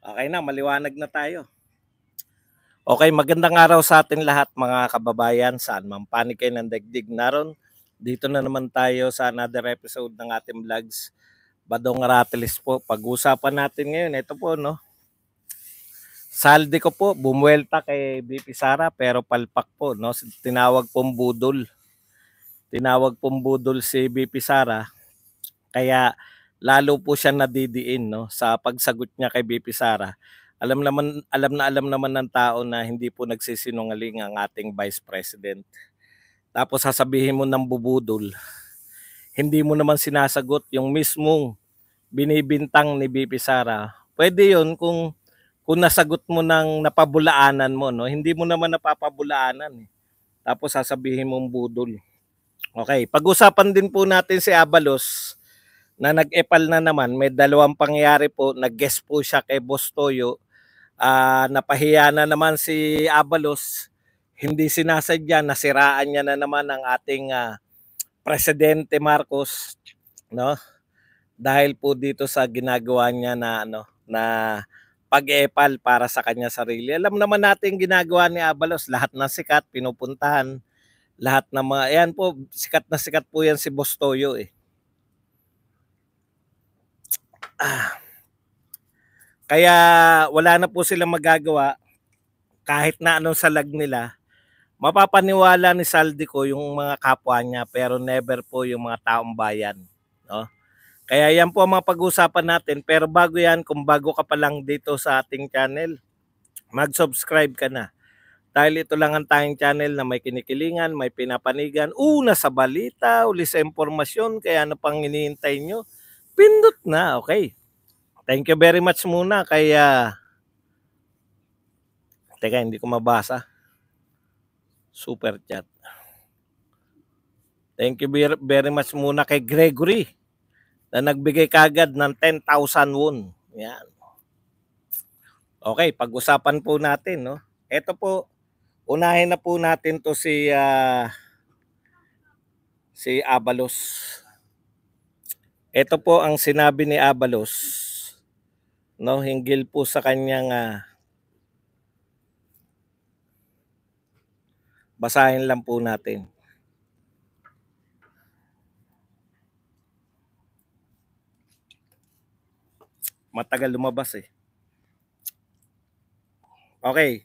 Okay na, maliwanag na tayo. Okay, magandang araw sa atin lahat mga kababayan, saan man panig kayo ng daigdig naron. Dito na naman tayo sa another episode ng ating vlogs. Badong Aratilis po. Pag-usapan natin ngayon, ito po no. Saldi ko po, bumuelta kay BP Sara pero palpak po no. Tinawag pong budol. Tinawag pong budol si BP Sara. Kaya lalo po siya nadidiin no sa pagsagot niya kay BP Sara. Alam naman ng tao na hindi po nagsisinungaling ang ating Vice President. Tapos sasabihin mo ng bubudol, hindi mo naman sinasagot yung mismong binibintang ni BP Sara. Pwede 'yon kung nasagot mo ng napabulaanan mo no, hindi mo naman napapabulaanan. Tapos sasabihin mong budol. Okay, pag-usapan din po natin si Abalos na nag-epal na naman. May dalawang pangyayari po. Nag-guest po siya kay Boss Toyo. Napahiya na naman si Abalos. Hindi sinasadya, nasiraan niya na naman ang ating Presidente Marcos, no? Dahil po dito sa ginagawa niya na pag-epal para sa kanya sarili. Alam naman natin ginagawa ni Abalos, lahat ng sikat pinupuntahan, lahat ng mga ayan po, sikat po yan si Boss Toyo eh. Kaya wala na po silang magagawa kahit na anong salag nila. Mapapaniwala ni Saldico yung mga kapwa niya pero never po yung mga taong bayan, no? Kaya yan po ang mga pag-usapan natin. Pero bago yan, kung bago ka pa lang dito sa ating channel, mag-subscribe ka na. Dahil ito lang ang tayong channel na may kinikilingan, may pinapanigan, una sa balita, uli sa impormasyon, kaya ano pang hinihintay nyo? Pindot na, okay. Thank you very much muna kaya teka, hindi ko mabasa. Super chat. Thank you very much muna kay Gregory na nagbigay kagad ng 10,000 won. Yan. Okay, pag-usapan po natin, no? Ito po, unahin na po natin to si Abalos. Ito po ang sinabi ni Abalos, no, hinggil po sa kanyang basahin lang po natin. Matagal lumabas eh. Okay.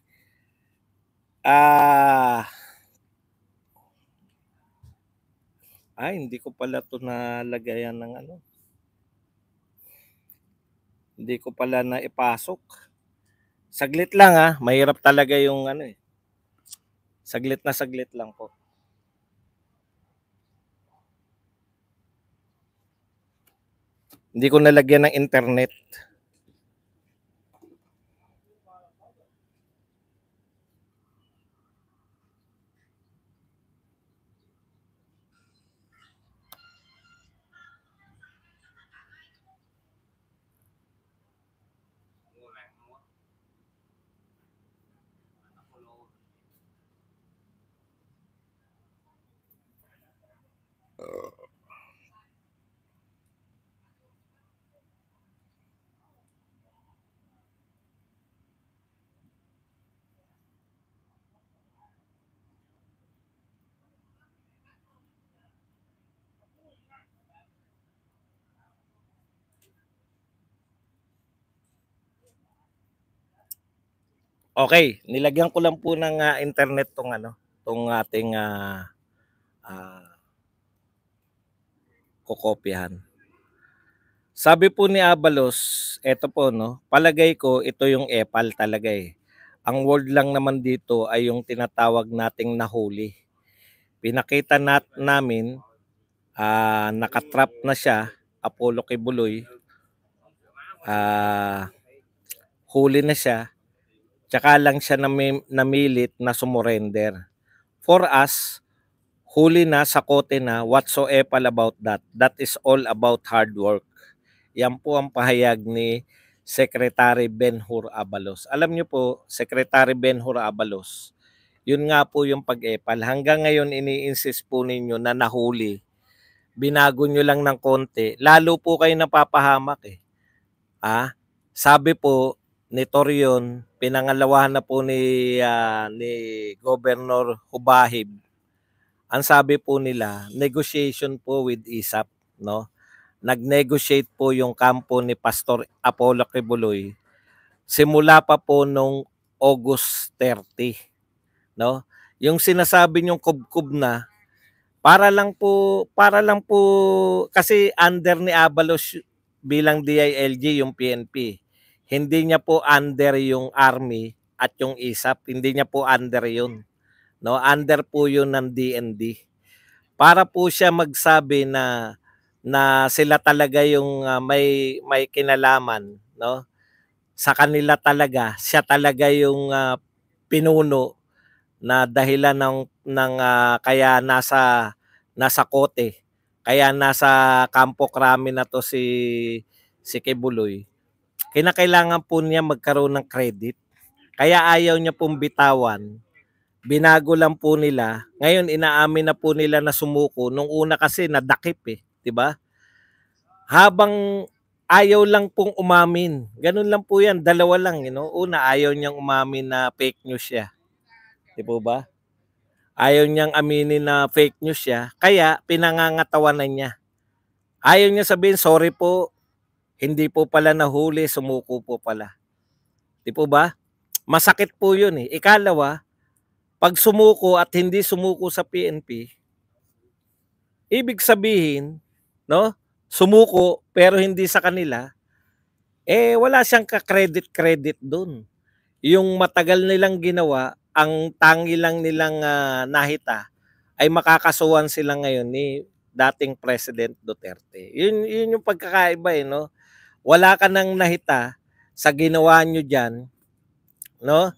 Hindi ko pala to nalagayan ng ano. Hindi ko pala na ipasok. Saglit lang mahirap talaga yung ano eh. Saglit lang po. Hindi ko nalagyan ng internet. Okay, nilagyan ko lang po ng internet tong ating kokopyahan. Sabi po ni Abalos, eto po no, palagay ko ito yung epal talaga eh. Ang word lang naman dito ay yung tinatawag nating nahuli. Pinakita namin nakatrap na siya, Apollo Kibuloy. Huli na siya. Tsaka lang siya namilit na sumurrender. For us, huli na, sakote na, whatsoever about that. That is all about hard work. Yan po ang pahayag ni Secretary Ben-Hur Abalos. Alam niyo po, Secretary Ben-Hur Abalos, yun nga po yung pag-epal. Hanggang ngayon ini-insist po ninyo na nahuli. Binago nyo lang ng konti. Lalo po kayo napapahamak eh. Sabi po ni Torion, pinangalawahan na po ni Governor Hubahib. Ang sabi po nila, negotiation po with ISAP, no? Nag-negotiate po yung kampo ni Pastor Apollo Kibuloy simula pa po nung August 30, no? Yung sinasabi niyong kubkub na para lang po kasi under ni Abalos bilang DILG yung PNP. Hindi niya po under yung Army at yung ISAP, hindi niya po under yun. No, under po yun ng DND. Para po siya magsabi na sila talaga yung may kinalaman, no? Sa kanila talaga, siya talaga yung pinuno na dahilan ng kaya nasa kote, kaya nasa Kampo Krami na to si Kibuloy. Kinakailangan po niya magkaroon ng credit. Kaya ayaw niya pong bitawan. Binago lang po nila. Ngayon inaamin na po nila na sumuko. Nung una kasi nadakip 'di ba? Habang ayaw lang pong umamin. Ganun lang po 'yan, dalawa lang, Una, ayaw niyang umamin na fake news siya. 'Di po ba? Ayaw niyang aminin na fake news siya, kaya pinangangatawanan niya. Ayaw niya sabihin, sorry po, hindi po pala nahuli, sumuko po pala. 'Di po ba? Masakit po 'yun eh. Ikalawa, pag sumuko at hindi sumuko sa PNP, ibig sabihin, no? Sumuko pero hindi sa kanila, wala siyang ka-credit doon. Yung matagal nilang ginawa, ang tangi lang nilang nahita ay makakasuhan sila ngayon ni dating President Duterte. Yun yung pagkakaiba no? Wala ka nang nahita sa ginawa nyo dyan, no?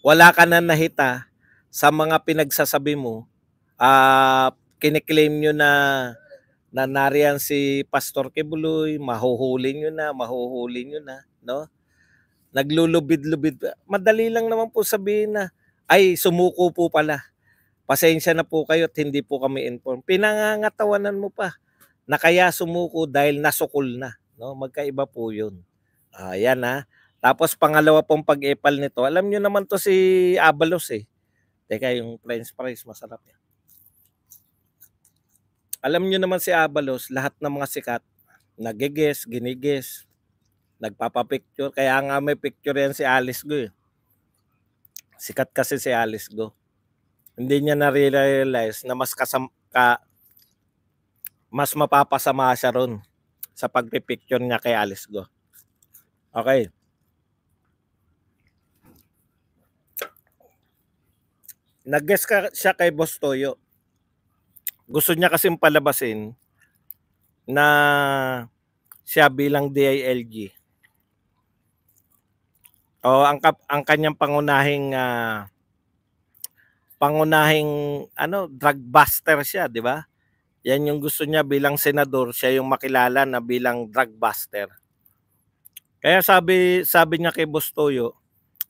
Wala ka nang nahita sa mga pinagsasabi mo. Kiniklaim nyo na nariyan si Pastor Kibuloy, mahuhuli nyo na, no? Naglulubid-lubid. Madali lang naman po sabihin na, ay, sumuko po pala. Pasensya na po kayo at hindi po kami inform. Pinangangatawanan mo pa na kaya sumuko dahil nasukol na. No? Magkaiba po yun. Yan ha. Tapos pangalawa pong pag-epal nito, alam nyo naman to si Abalos eh. Teka, yung French fries, masarap yan. Alam nyo naman si Abalos, lahat ng mga sikat, nagiges, giniges, nagpapapicture. Kaya nga may picture yan si Alice Go eh. Sikat kasi si Alice Go. Hindi niya na-realize na mas mapapasama siya ron sa pagpipicture niya kay Alice Go. Okay. Nag-guess siya kay Boss Toyo. Gusto niya kasing palabasin na siya bilang DILG. Ang kanyang pangunahing drug buster siya, di ba? Yan yung gusto niya bilang senador, siya yung makilala na bilang drug buster. Kaya sabi niya kay Boss Toyo,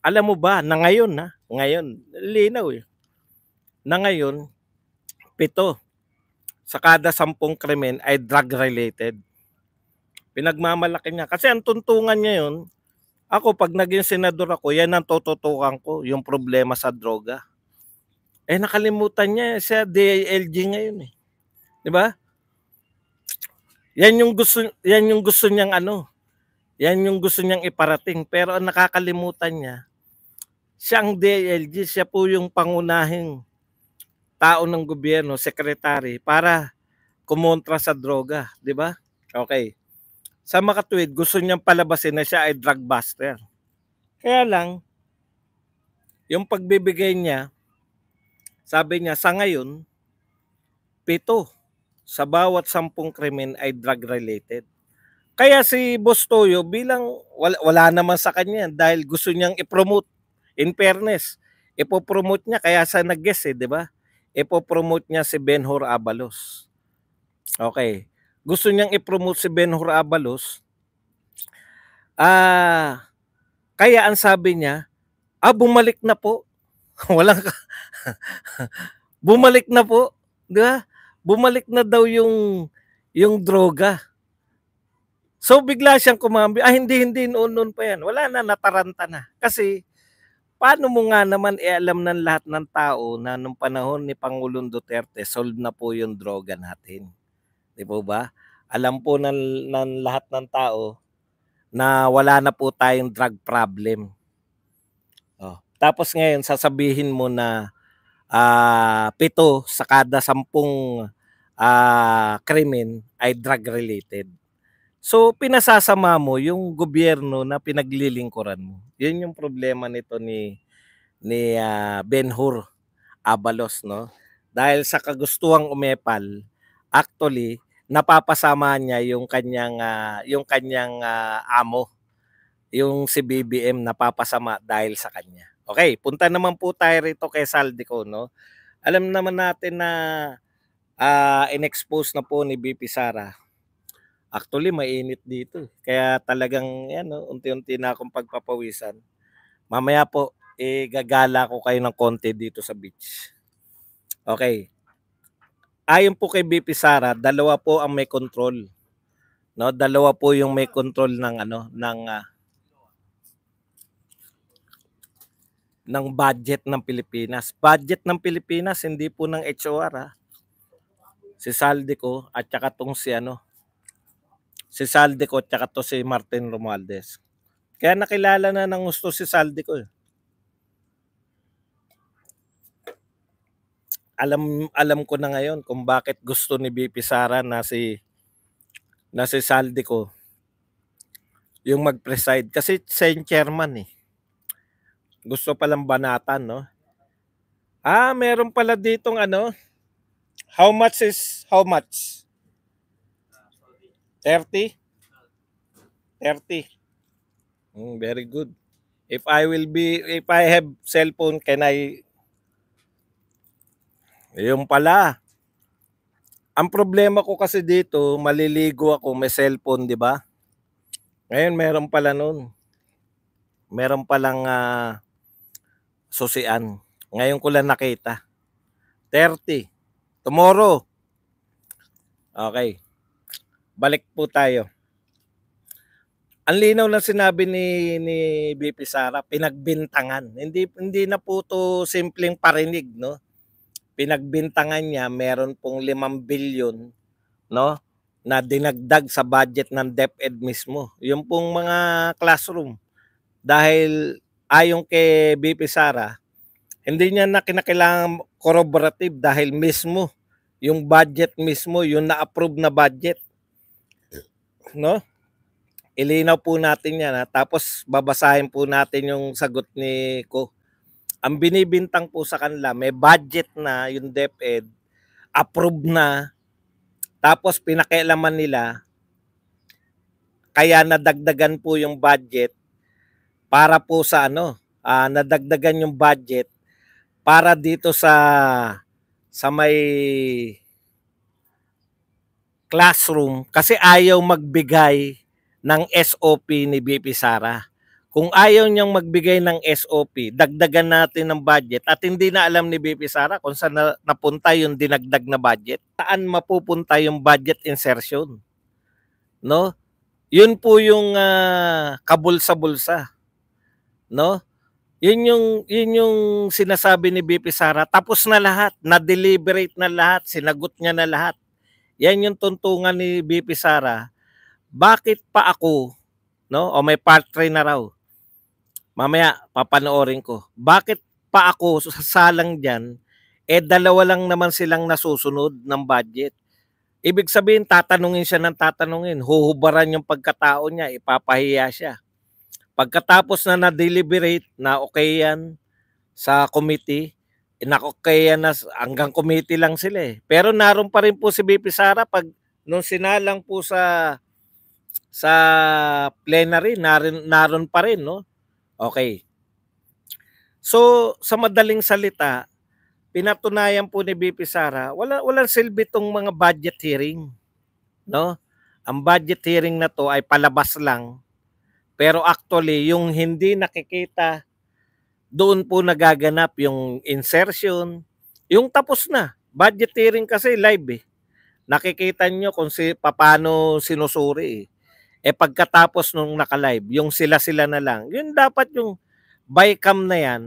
alam mo ba na ngayon linaw eh. Na ngayon 7 sa kada 10 krimen ay drug related. Pinagmamalaki niya kasi ang tuntungan niya yun. Ako pag naging senador ako, yan ang tututukan ko, yung problema sa droga. Nakalimutan niya siya DILG ngayon eh. 'Di ba? Yan yung gusto niyang Yan yung gusto niyang iparating, pero ang nakakalimutan niya, siya ang DILG, siya po yung pangunahing tao ng gobyerno, sekretary, para kumontra sa droga, 'di ba? Okay. Sa makatuwid, gusto niyang palabasin na siya ay drug buster. Kaya lang, yung pagbibigay niya, sabi niya, sa ngayon, 7 sa bawat 10 krimen ay drug-related. Kaya si Boss Toyo bilang wala naman sa kanya dahil gusto niyang i-promote. In fairness, ipopromote niya kaya sa nag-guess 'di ba? Ipopromote niya si Benhur Abalos. Okay. Gusto niyang i-promote si Benhur Abalos. Kaya ang sabi niya, bumalik na po. Walang bumalik na po, 'di ba? Bumalik na daw yung droga. So bigla siyang kumambi, hindi, noon pa yan. Wala na, nataranta na. Kasi paano mo nga naman alam ng lahat ng tao na nung panahon ni Pangulong Duterte, solve na po yung droga natin. Di po ba? Alam po ng lahat ng tao na wala na po tayong drug problem. Oh. Tapos ngayon, sasabihin mo na 7 sa kada 10 krimen ay drug-related. So, pinasasama mo yung gobyerno na pinaglilingkuran mo. Yun yung problema nito ni Ben-Hur Abalos, no? Dahil sa kagustuhang umepal, actually napapasama niya yung kanyang amo, yung si BBM napapasama dahil sa kanya. Okay, punta naman po tayo rito kay Saldico, no? Alam naman natin na in-expose na po ni BP Sara. Actually, mainit dito. Kaya talagang yan, no, unti-unti na akong pagpapawisan. Mamaya po, gagala ko kayo ng konti dito sa beach. Okay. Ayon po kay BP Sara, dalawa po ang may control. No, dalawa po yung may control ng budget ng Pilipinas. Budget ng Pilipinas hindi po ng HOR. Si Saldico at saka tong si Saldico at saka to si Martin Romualdez. Kaya nakilala na ng gusto si Saldico. Alam ko na ngayon kung bakit gusto ni BP Sara na si Saldico yung mag-preside kasi siya yung chairman eh. Gusto palang banatan, no? Meron pala ditong how much is how much? 30? 30. Very good. If I have cellphone, can I? Yung pala. Ang problema ko kasi dito, maliligo ako, may cellphone, di ba? Ngayon, meron pala nun. Meron palang susian. Ngayon ko lang nakita. 30. Tomorrow. Okay. Balik po tayo. Ang linaw na sinabi ni BP Sara, pinagbintangan. Hindi na po to simpleng parinig, no? Pinagbintangan niya, meron pong 5 billion, no, na dinagdag sa budget ng DepEd mismo. Yung pong mga classroom. Dahil ayon kay BP Sara, hindi niya na kinakailangan corroborative dahil mismo yung budget mismo, yung na-approve na budget, no? Ilinaw po natin yan, tapos babasahin po natin yung sagot ni Ko. Ang binibintang po sa kanila, may budget na yung DepEd, approved na, tapos pinakialaman nila, kaya nadagdagan po yung budget para po sa nadagdagan yung budget para dito sa may classroom kasi ayaw magbigay ng SOP ni BP Sara. Kung ayaw niyang magbigay ng SOP, dagdagan natin ng budget at hindi na alam ni BP Sara kung saan napunta yung dinagdag na budget. Saan mapupunta yung budget insertion? No? Yun po yung kabulsa-bulsa. No? Yun yung sinasabi ni BP Sara. Tapos na lahat, na-deliberate na lahat, sinagot niya na lahat. Yan yung tuntungan ni BP Sara. Bakit pa ako, no? O may part 3 na raw. Mamaya papanoorin ko. Bakit pa ako sasalang diyan? Dalawa lang naman silang nasusunod ng budget. Ibig sabihin tatanungin siya ng tatanungin, huhubaran yung pagkatao niya, ipapahiya siya. Pagkatapos na na-deliberate na okay yan sa committee, okay yan na hanggang committee lang sila eh. Pero naroon pa rin po si BP Sara pag nung sinalang po sa plenary, naroon pa rin, no? Okay. So, sa madaling salita, pinatunayan po ni BP Sara, walang silbi tong mga budget hearing, no? Ang budget hearing na to ay palabas lang. Pero actually, yung hindi nakikita, doon po nagaganap yung insertion, yung tapos na. Budget hearing kasi live eh. Nakikita nyo kung paano sinusuri eh. Pagkatapos nung naka-live, yung sila-sila na lang. Yun dapat yung bycam na yan,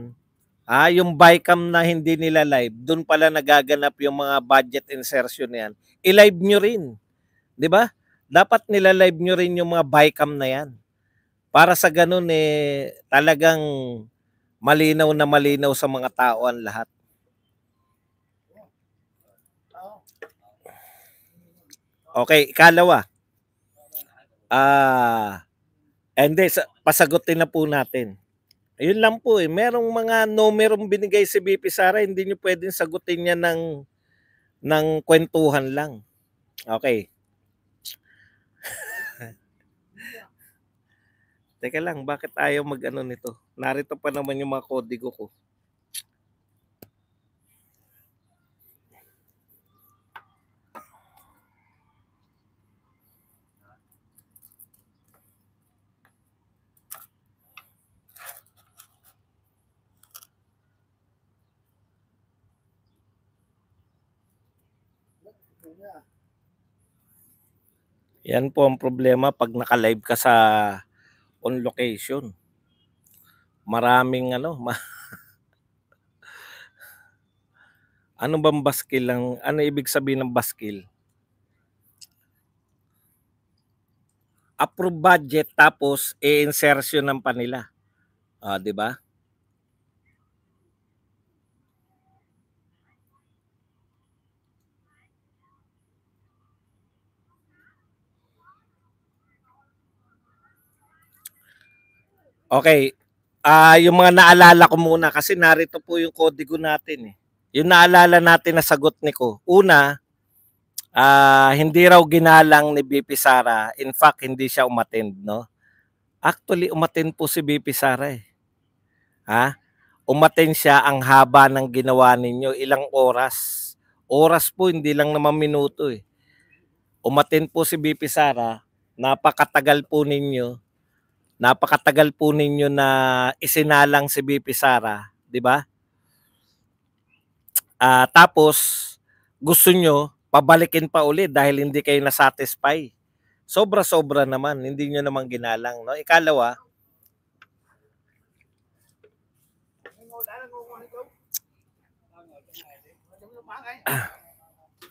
yung bycam na hindi nila live, doon pala nagaganap yung mga budget insertion na yan. I-live nyo rin. 'Di ba? Dapat nila live nyo rin yung mga bycam na yan. Para sa ganun talagang malinaw na malinaw sa mga tao ang lahat. Okay, ikalawa. Hindi, pasagutin na po natin. Ayun lang po merong mga numerong binigay si BP Sara, hindi nyo pwedeng sagutin niya ng kwentuhan lang. Okay. Teka lang, bakit ayaw mag-ano nito? Narito pa naman yung mga kodigo ko. Yan po ang problema pag naka-live ka sa on location. Maraming ano bang baskil lang? Ano ibig sabihin ng baskil? Approve budget tapos i-insertion ng panila. 'Di ba? Okay. Yung mga naalala ko muna kasi narito po yung kodigo natin. Yung naalala natin na sagot ni ko. Una, hindi raw ginalang ni BP Sara. In fact, hindi siya umattend, no? Actually, umattend po si BP Sara eh. Umattend siya, ang haba ng ginawa ninyo. Ilang oras? Oras po, hindi lang naman minuto eh. Umattend po si BP Sara. Napakatagal po ninyo na isinalang si BP Sara, 'di ba? Tapos gusto nyo pabalikin pa uli dahil hindi kayo na-satisfy. Sobra-sobra naman, hindi nyo naman ginalang, no? Ikalawa,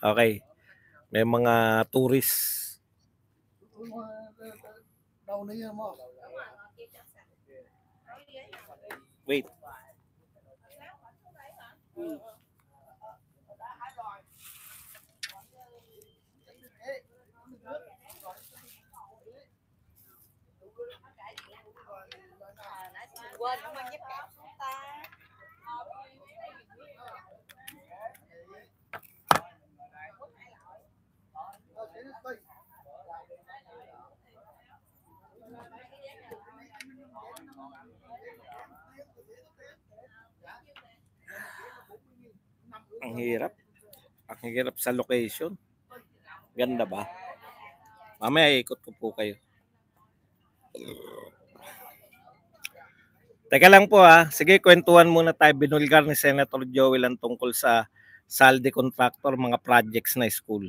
okay, may mga tourists. Wait. Ang hirap. Ang hirap sa location. Ganda ba? Mamaya ikot ko po kayo. Teka lang po Sige, kwentuhan muna tayo. Binulgar ni Senator Joel ang tungkol sa saldi contractor, mga projects na school.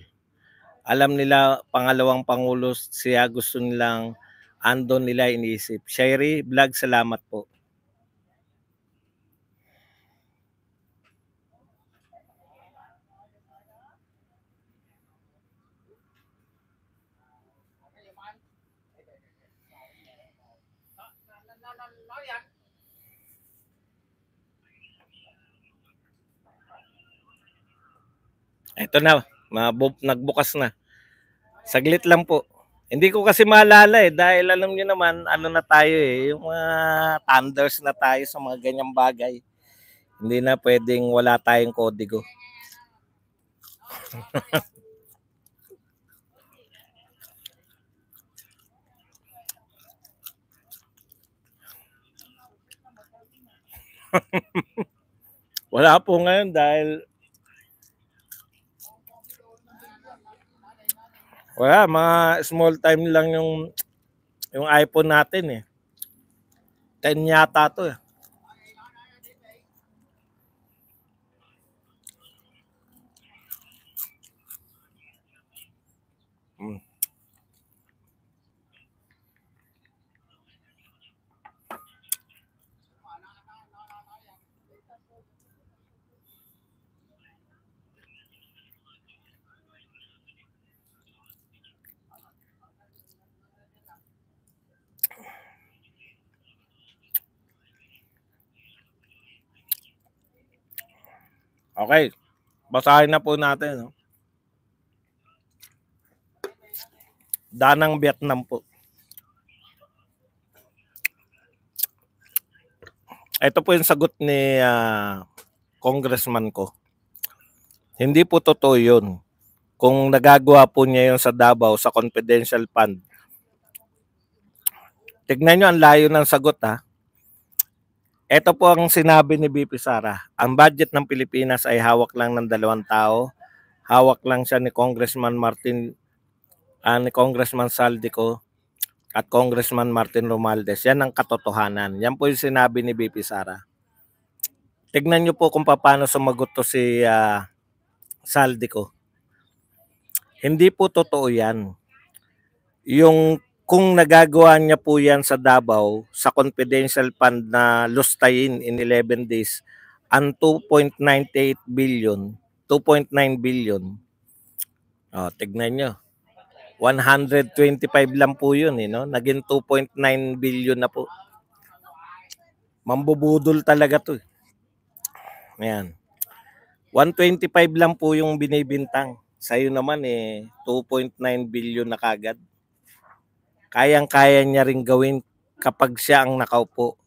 Alam nila, pangalawang pangulo siya, gusto nilang andon nila iniisip. Sherry Vlog, salamat po. Ito na, nagbukas na. Saglit lang po. Hindi ko kasi maalala dahil alam niyo naman ano na tayo yung mga thunders na tayo sa mga ganyang bagay. Hindi na pwedeng wala tayong kodigo. Wala po ngayon dahil wala, mga small time lang yung iPhone natin 10 yata to Okay, basahin na po natin. No? Danang Vietnam po. Ito po yung sagot ni congressman ko. Hindi po totoo yun. Kung nagagawa po niya yun sa Davao, sa confidential fund. Tignan nyo ang layo ng sagot ha. Ito po ang sinabi ni BP Sara. Ang budget ng Pilipinas ay hawak lang ng 2 tao. Hawak lang siya ni Congressman Martin, ni Congressman Saldico at Congressman Martin Romualdez. Yan ang katotohanan. Yan po yung sinabi ni BP Sara. Tignan nyo po kung paano sumagot to si Saldico. Hindi po totoo yan. Yung kung nagagawa niya po yan sa Davao, sa confidential fund na lustayin in 11 days, ang 2.98 billion, 2.9 billion, tignan nyo, 125 lang po yun, no? Naging 2.9 billion na po. Mambubudol talaga to. Ayan. 125 lang po yung binibintang. Sa'yo naman 2.9 billion na kagad. Kayang-kaya niya rin gawin kapag siya ang nakaupo.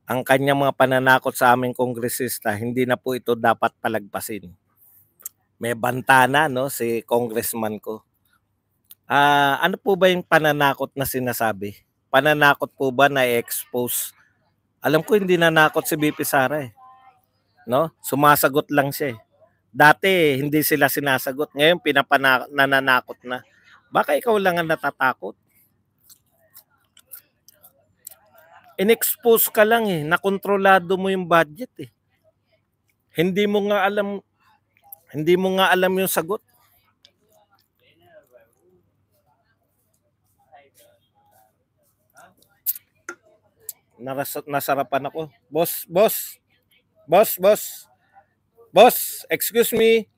Ang kanyang mga pananakot sa aming kongresista, hindi na po ito dapat palagpasin. May banta na, no, si congressman ko. Ano po ba yung pananakot na sinasabi? Pananakot po ba na i-expose? Alam ko hindi nanakot si BP Sara no? Sumasagot lang siya Dati hindi sila sinasagot. Ngayon nananakot na. Baka ikaw lang ang natatakot. In-expose ka lang nakontrolado mo yung budget Hindi mo nga alam yung sagot. Nasarapan ako. Boss, excuse me.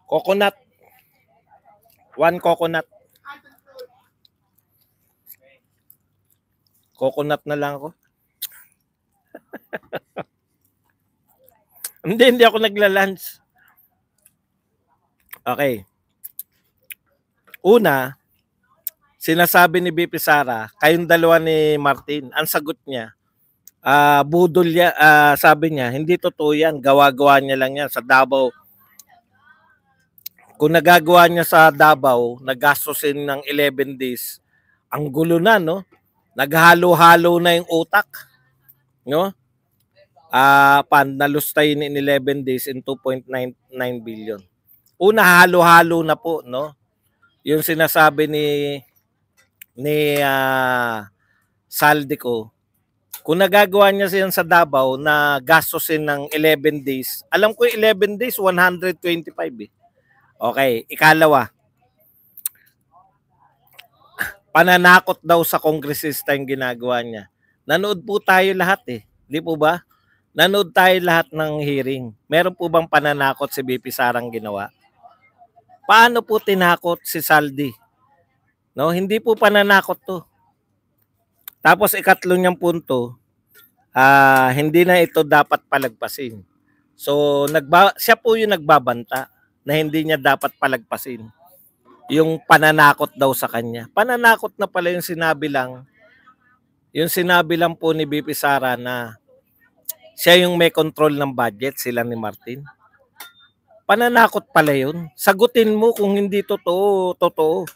Coconut. 1 coconut. Coconut na lang ako. hindi ako nagla-lunch. Okay. Una, sinasabi ni BP Sara, kayong dalawa ni Martin, ang sagot niya, budol niya, sabi niya, hindi totoo yan, gawa-gawa niya lang yan sa Davao. Kung nagagawa niya sa Davao, nagastusin ng 11 days, ang gulo na, no? Naghalo-halo na yung utak, no? Nalustay in 11 days in 2.99 billion. Una, halo-halo na po, no? Yung sinasabi ni Saldico, kung nagagawa niya siya sa Davao na gastusin ng 11 days, alam ko 11 days, 125 Okay, ikalawa. Pananakot daw sa kongresista yung ginagawa niya. Nanood po tayo lahat Di po ba? Nanood tayo lahat ng hearing. Meron po bang pananakot si BP Sarang ginawa? Paano po tinakot si Saldi? No, hindi po pananakot to. Tapos ikatlo niyang punto, hindi na ito dapat palagpasin. So siya po yung nagbabanta na hindi niya dapat palagpasin. Yung pananakot daw sa kanya. Pananakot na pala yung sinabi lang. Yung sinabi lang po ni BP Sara na siya yung may control ng budget, sila ni Martin. Pananakot pala yun. Sagutin mo kung hindi totoo.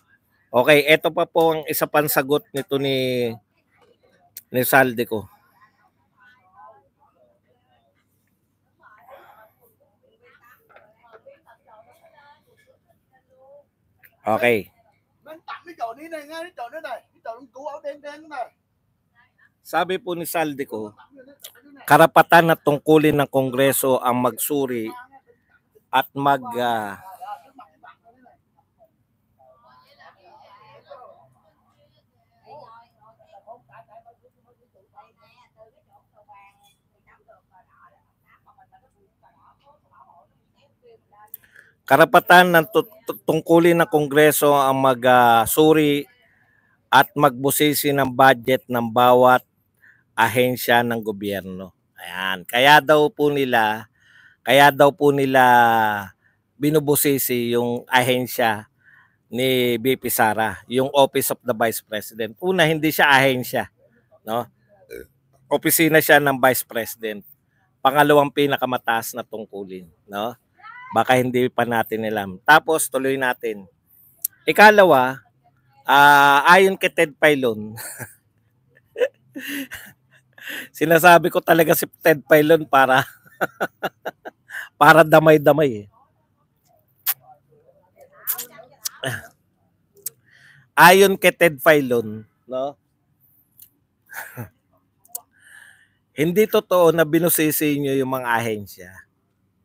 Okay, eto pa po ang isa pang sagot nito ni Saldico. Okay. Sabi po ni Saldico, karapatan at tungkulin ng Kongreso ang magsuri at karapatan ng tungkulin ng Kongreso ang magsuri at magbusisi ng budget ng bawat ahensya ng gobyerno. Ayan. Kaya daw po nila binubusisi yung ahensya ni VP Sara, yung Office of the Vice President. Una, hindi siya ahensya, no? Opisina siya ng Vice President. Pangalawang pinakamataas na tungkulin, no? Baka hindi pa natin alam. Tapos tuloy natin. Ikalawa, ayon kay Ted Filon, sinasabi ko talaga si Ted Filon para damay-damay. Ayon kay Ted Filon, no? Hindi totoo na binusisi niyo yung mga ahensya.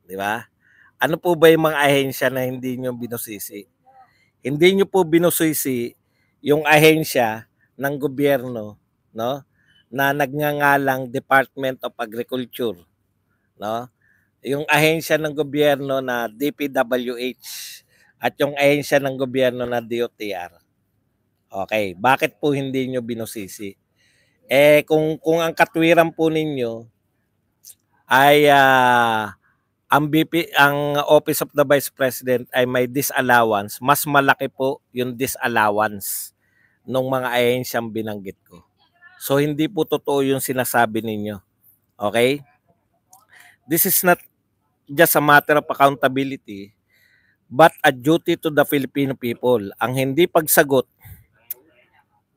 Di ba? Ano po ba yung mga ahensya na hindi niyo binusisi? Hindi niyo po binusisi yung ahensya ng gobyerno, no? Na nagngangalang Department of Agriculture, no? Yung ahensya ng gobyerno na DPWH at yung ahensya ng gobyerno na DOTR. Okay, bakit po hindi niyo binusisi? Kung ang katwiran po ninyo ay ang Office of the Vice President ay may disallowance, mas malaki po yung disallowance ng mga ahensyang binanggit ko. So hindi po totoo yung sinasabi ninyo. Okay? This is not just a matter of accountability, but a duty to the Filipino people. Ang hindi pagsagot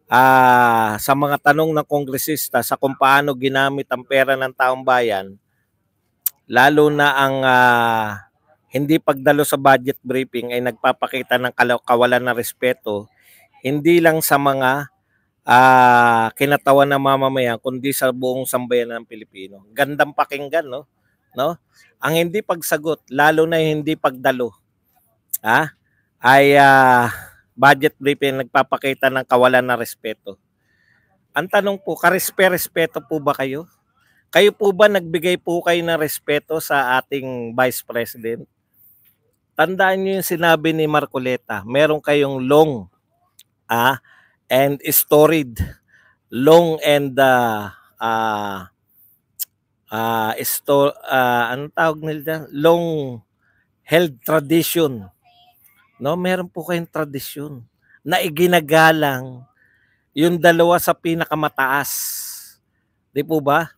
sa mga tanong ng kongresista sa kung paano ginamit ang pera ng taong bayan, lalo na ang hindi pagdalo sa budget briefing ay nagpapakita ng kawalan ng respeto, hindi lang sa mga kinatawan ng mamamayan, kundi sa buong sambayan ng Pilipino. Gandang pakinggan, no? Ang hindi pagsagot, lalo na hindi pagdalo, ay budget briefing nagpapakita ng kawalan ng respeto. Ang tanong po, karespe-respeto po ba kayo? Kayo po ba nagbigay po kayo ng respeto sa ating Vice President? Tandaan niyo yung sinabi ni Marcoleta, meron kayong long and storied, long and anong tawag nila? Long held tradition. No, meron po kayong tradisyon na iginagalang yung dalawa sa pinakamataas. Di po ba?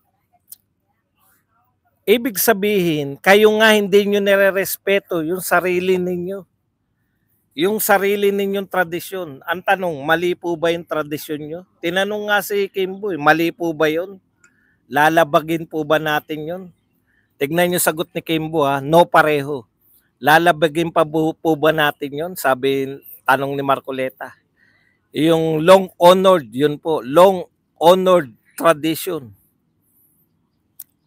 Ibig sabihin, kayo nga hindi nyo nire-respeto yung sarili ninyo. Yung sarili ninyong tradisyon. Ang tanong, mali po ba yung tradisyon nyo? Tinanong nga si Kimbo, mali po ba yun? Lalabagin po ba natin yun? Tignan nyo sagot ni Kimbo, no pareho. Lalabagin pa po ba natin yon? Sabi, tanong ni Marcoleta. Yung long honored, yun po, long honored tradition.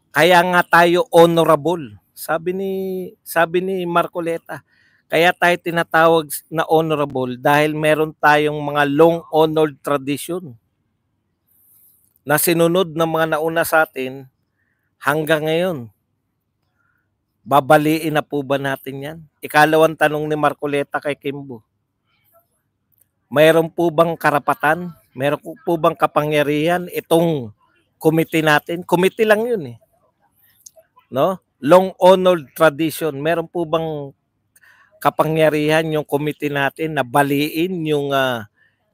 Kaya nga tayo honorable. Sabi ni Marcoleta. Kaya tayo tinatawag na honorable dahil meron tayong mga long honored tradition na sinunod ng mga nauna sa atin hanggang ngayon. Babaliin na po ba natin yan? Ikalawang tanong ni Marcoleta kay Kimbo. Mayroon po bang karapatan? Mayroon po bang kapangyarihan itong committee natin? Committee lang yun No? Long honored tradition. Mayroon po bang kapangyarihan yung committee natin na baliin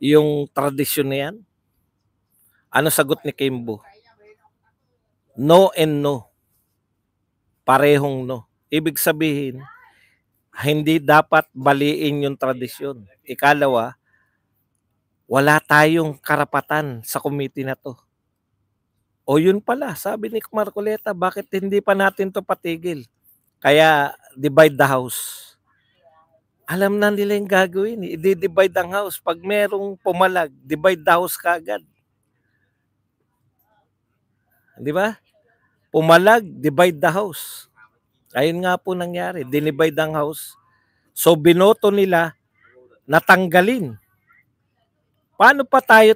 yung tradisyon na yan? Ano sagot ni Kimbo? No and no. Parehong no. Ibig sabihin, hindi dapat baliin yung tradisyon. Ikalawa, wala tayong karapatan sa committee na to. O yun pala, sabi ni Marcoleta, bakit hindi pa natin to patigil? Kaya divide the house. Alam na nila yung gagawin. I-divide ang house. Pag merong pumalag, divide the house kagad. Di ba? Pumalag, divide the house. Ayun nga po nangyari. Dinivide ang house. So binoto nila natanggalin. Paano pa kayo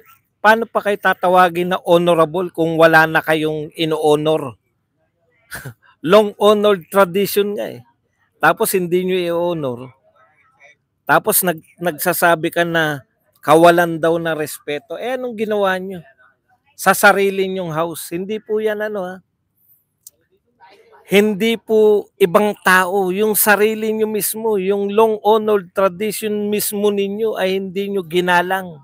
tatawagin na honorable kung wala na kayong ino-honor? Long honored tradition nga Tapos hindi nyo i-honor. Tapos nagsasabi ka na kawalan daw na respeto. Anong ginawa nyo? sa sarili nyong house. Hindi po yan hindi po ibang tao, yung sarili nyo mismo, yung long honored tradition mismo ninyo ay hindi nyo ginalang.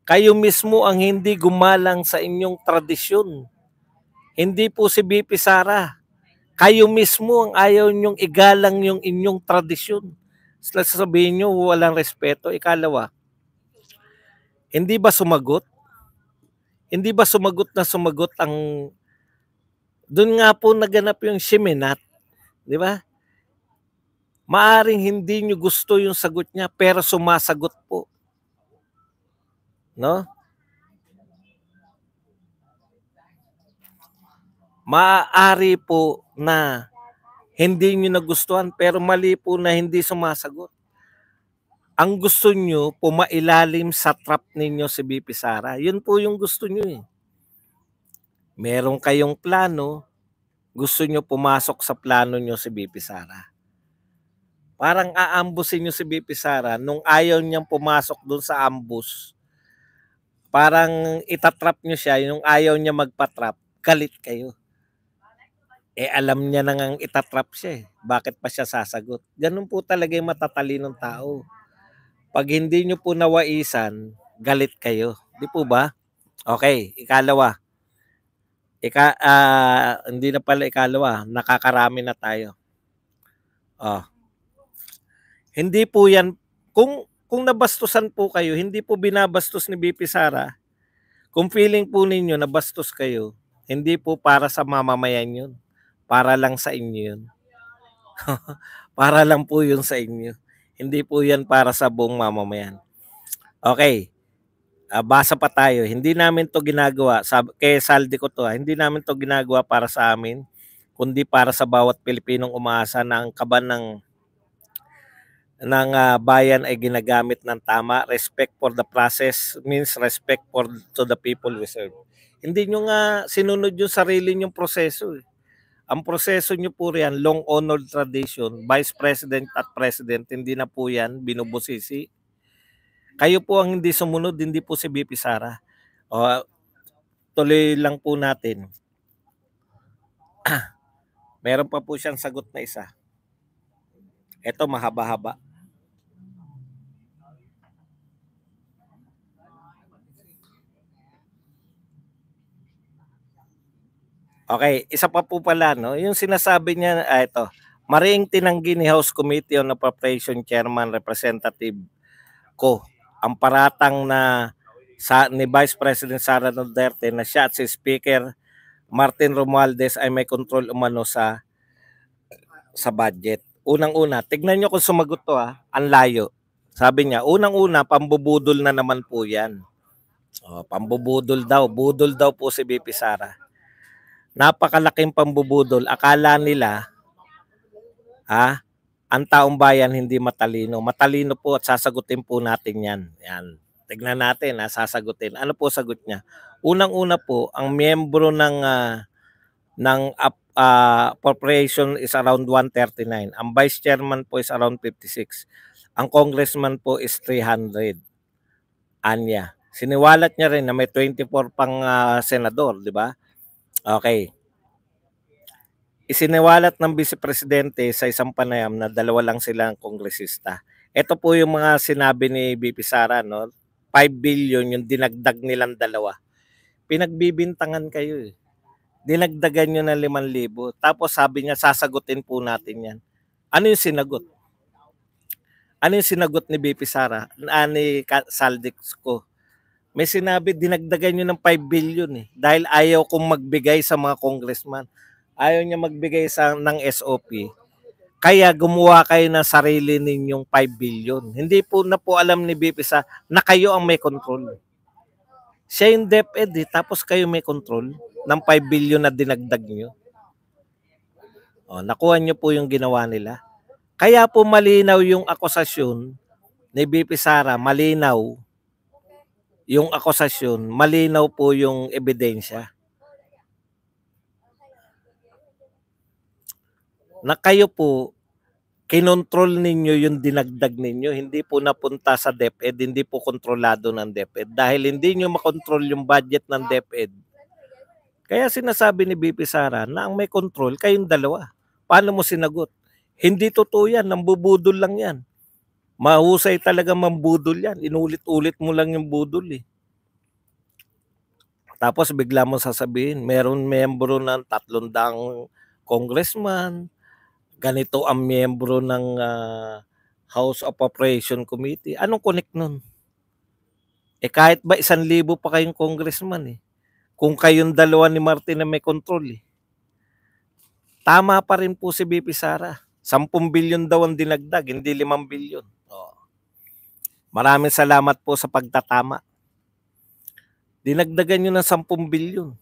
Kayo mismo ang hindi gumalang sa inyong tradisyon. Hindi po si BP Sara. Kayo mismo ang ayaw nyong igalang yung inyong tradisyon. Sasabihin nyo, walang respeto. Ikalawa, hindi ba sumagot? Hindi ba sumagot ang... Doon nga po naganap yung Shiminat. Di ba? Maaring hindi nyo gusto yung sagot niya, pero sumasagot po. No? Maaari po na hindi nyo nagustuhan, pero mali po na hindi sumasagot. Ang gusto nyo, pumailalim sa trap ninyo si BP Sara. Yun po yung gusto nyo eh. Meron kayong plano, gusto nyo pumasok sa plano nyo si BP Sara. Parang aambusin nyo si BP Sara nung ayaw niyang pumasok dun sa ambush. Parang itatrap nyo siya, yung ayaw niya magpatrap, galit kayo. Alam niya na ngang itatrap siya eh. Bakit pa siya sasagot? Ganun po talaga yung matatalinong tao. Pag hindi nyo po nawaisan, galit kayo. Di po ba? Okay, ikalawa. Hindi na pala ikalawa, nakakarami na tayo. Hindi po yan, kung nabastusan po kayo, hindi po binabastos ni BP Sara. Kung feeling po ninyo nabastos kayo, hindi po para sa mamamayan yun. Para lang sa inyo yun. Para lang po yun sa inyo. Hindi po yan para sa buong mamamayan. Okay. Basa pa tayo. Hindi namin to ginagawa. Kay Saldi ko to. Hindi namin to ginagawa para sa amin, kundi para sa bawat Pilipinong umaasa na ang kaban ng bayan ay ginagamit ng tama. Respect for the process means respect to the people we serve. Hindi nyo nga sinunod yung sarili nyong proseso eh. Ang proseso nyo po riyan, long honored tradition, Vice President at President, hindi na po yan binubusisi. Kayo po ang hindi sumunod, hindi po si BP Sara. Tuloy lang po natin. Meron pa po siyang sagot na isa. Ito mahaba-haba. Okay, isa pa po pala, no? Yung sinasabi niya, ito, mariing tinanggi ni House Committee on Appropriation Chairman Representative ko ang paratang na ni Vice President Sara Duterte na siya at si Speaker Martin Romualdez ay may control umano sa budget. Unang-una, tignan nyo kung sumagot to ang layo. Sabi niya, unang-una, pambubudol na naman po yan. Pambubudol daw. Budol daw po si BP Sara. Napakalaking pambubudol. Akala nila, ang taong bayan hindi matalino. Matalino po at sasagutin po natin yan. Yan. Tignan natin, sasagutin. Ano po sagot niya? Unang-una po, ang miyembro ng appropriation is around 139. Ang vice chairman po is around 56. Ang congressman po is 300. Anya. Siniwalat niya rin na may 24 pang senador, di ba? Okay. Isiniwalat ng Vice Presidente sa isang panayam na dalawa lang silang kongresista. Ito po yung mga sinabi ni BP Sara, no? 5 billion yung dinagdag nilang dalawa. Pinagbibintangan kayo eh. Dinagdagan nyo na 5,000. Tapos sabi niya, sasagutin po natin yan. Ano yung sinagot? Ano yung sinagot ni BP Sara? Ni Saldix ko? May sinabi, dinagdagan nyo ng 5 billion eh. Dahil ayaw kong magbigay sa mga congressman. Ayaw niya magbigay ng SOP. Kaya gumawa kayo ng sarili ninyong 5 billion. Hindi po na po alam ni BP Sara na kayo ang may control. Siya yung DepEd tapos kayo may control ng 5 billion na dinagdag nyo. Nakuha nyo po yung ginawa nila. Kaya po malinaw yung akusasyon ni BP Sara, malinaw yung akusasyon, malinaw po yung ebidensya. Na kayo po kinontrol ninyo yung dinagdag ninyo, hindi po napunta sa DepEd, hindi po kontrolado ng DepEd. Dahil hindi nyo makontrol yung budget ng DepEd, kaya sinasabi ni BP Sara na ang may control kayong dalawa. Paano mo sinagot? Hindi totoo yan, nambubudol lang yan. Mahusay talaga mambudol yan. Inulit-ulit mo lang yung budol eh. Tapos bigla mo sasabihin, meron miyembro ng 300 congressman, ganito ang miyembro ng House of Appropriation Committee. Anong connect nun? Eh kahit ba 1,000 pa kayong congressman eh. Kung kayong dalawa ni Martin na may control eh. Tama pa rin po si BP Sara. 10 bilyon daw ang dinagdag, hindi 5 bilyon. Oh. Maraming salamat po sa pagtatama. Dinagdagan nyo ng 10 bilyon.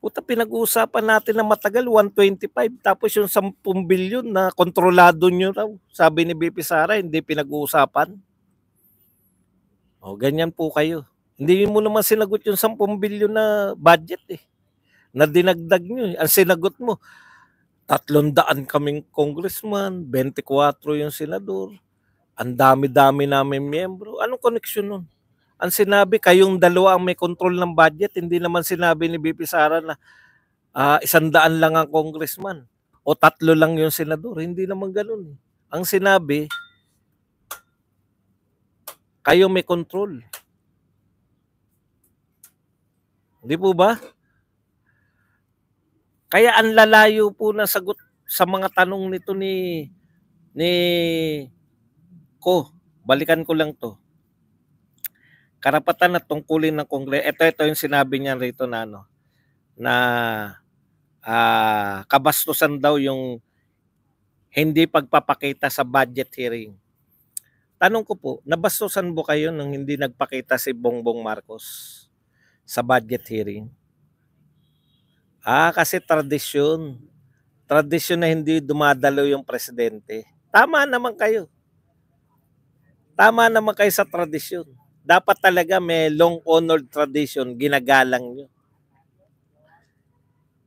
Puta, pinag-uusapan natin na matagal, 125. Tapos yung 10 bilyon na kontrolado nyo raw. Sabi ni BP Sara, hindi pinag-uusapan. O, ganyan po kayo. Hindi mo naman sinagot yung 10 bilyon na budget eh. Na dinagdag nyo. Ang sinagot mo, 300 kaming congressman, 24 yung senador. Ang dami-dami namin miyembro. Anong koneksyon nun? Ang sinabi, kayong dalawa ang may control ng budget. Hindi naman sinabi ni BP Sara na 100 lang ang congressman o 3 lang yung senador. Hindi naman ganun. Ang sinabi, kayo may control. Hindi po ba? Kaya ang lalayo po na sagot sa mga tanong nito ni ko. Balikan ko lang to. Karapatan at tungkulin ng Kongreso. Ito yung sinabi niya rito na kabastusan daw yung hindi pagpapakita sa budget hearing. Tanong ko po, nabastusan mo kayo nung hindi nagpakita si Bongbong Marcos sa budget hearing? Kasi tradisyon. Tradisyon na hindi dumadalo yung presidente. Tama naman kayo. Tama naman kayo sa tradisyon. Dapat talaga may long honored tradition, ginagalang nyo.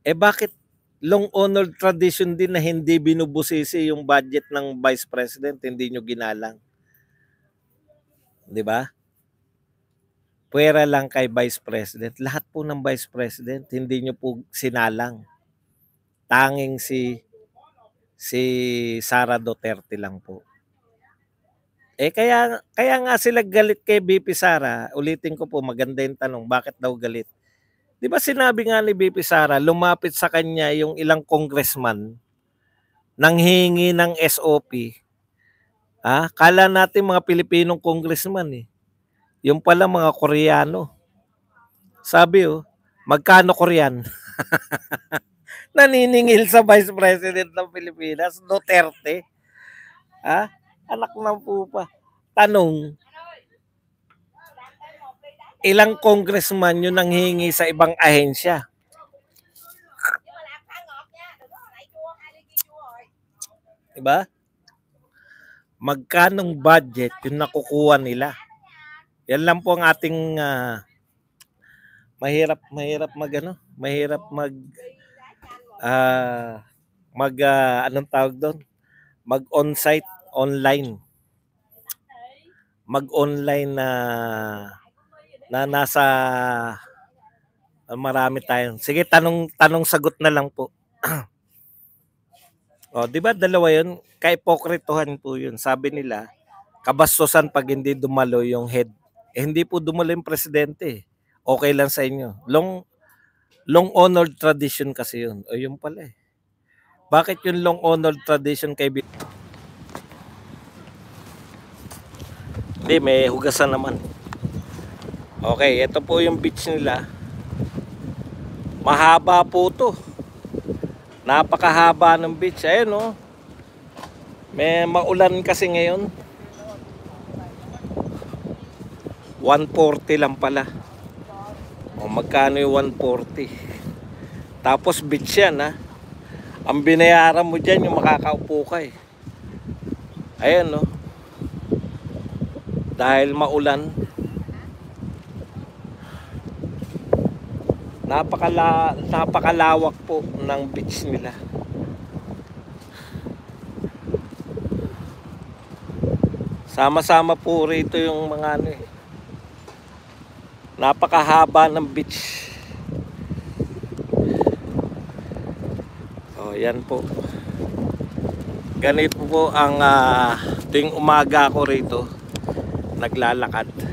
Bakit long honored tradition din na hindi binubusisi yung budget ng Vice President, hindi nyo ginalang? Di ba? Pwera lang kay Vice President. Lahat po ng Vice President, hindi nyo po sinalang. Tanging si Sara Duterte lang po. Kaya nga sila galit kay BP Sara. Ulitin ko po, maganda yung tanong, bakit daw galit? Di ba sinabi nga ni BP Sara, lumapit sa kanya yung ilang congressman nang hingi ng SOP. Kala natin mga Pilipinong congressman eh. Yung pala mga Koreano. Sabi magkano Korean? Naniningil sa Vice President ng Pilipinas, Duterte. Anak ng pupa. Tanong, ilang congressman yun nanghingi sa ibang ahensya? Diba? Magkanong budget yung nakukuha nila? Yan lang po ang ating mahirap anong tawag doon? Mag-on-site, online. Mag-online na nasa marami tayong. Sige, tanong sagot na lang po. Di ba dalawa 'yun? Kaipokritohan po 'yun. Sabi nila, kabastusan pag hindi dumalo yung head. Hindi po dumalo yung presidente. Okay lang sa inyo. Long honored tradition kasi 'yun. Yun pala eh. Bakit yung long honored tradition kay Hindi, may hugasan naman. Okay, ito po yung beach nila. Mahaba po to. Napakahaba ng beach. Ayun may maulan kasi ngayon. 140 lang pala. Magkano yung 140? Tapos beach yan Ang binayaran mo dyan yung makakaupo ka eh. Ayun dahil maulan, napakalawak po ng beach nila. Sama-sama po rito yung mga ano eh. Napakahaba ng beach. Oh, yan po. Ganito po ang ting umaga ko rito naglalakad.